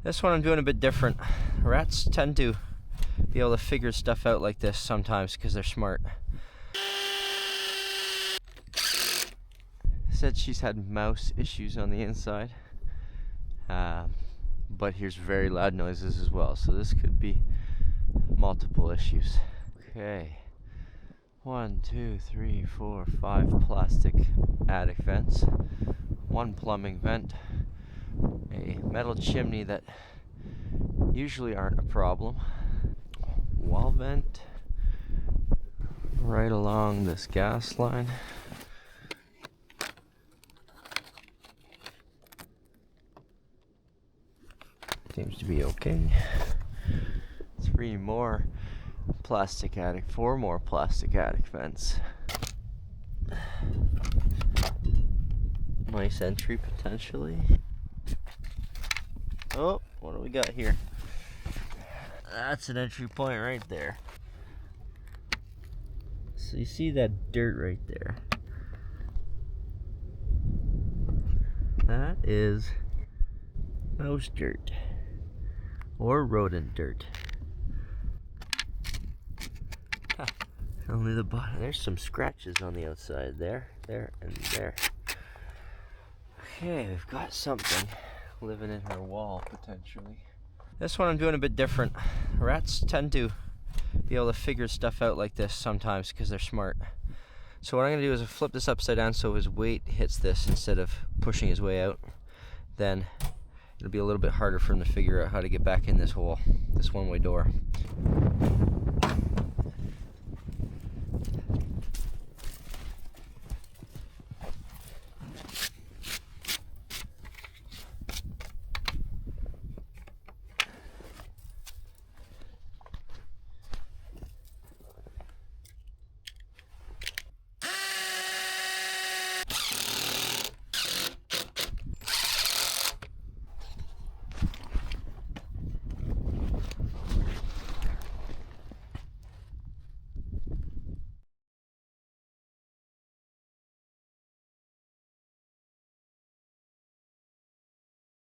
This one I'm doing a bit different. Rats tend to be able to figure stuff out like this sometimes because they're smart. Said she's had mouse issues on the inside, but hears very loud noises as well, so this could be multiple issues. Okay, 1, 2, 3, 4, 5 plastic attic vents, 1 plumbing vent, a metal chimney that usually aren't a problem, wall vent right along this gas line, seems to be okay. 3 more plastic attic, 4 more plastic attic vents. Nice entry potentially. Oh, what do we got here? That's an entry point right there. So you see that dirt right there? That is mouse dirt or rodent dirt. Only the bottom. There's some scratches on the outside there, and there. Okay, we've got something living in her wall potentially. This one I'm doing a bit different. Rats tend to be able to figure stuff out like this sometimes because they're smart. So what I'm going to do is flip this upside down so his weight hits this instead of pushing his way out. Then it'll be a little bit harder for him to figure out how to get back in this hole, this one-way door.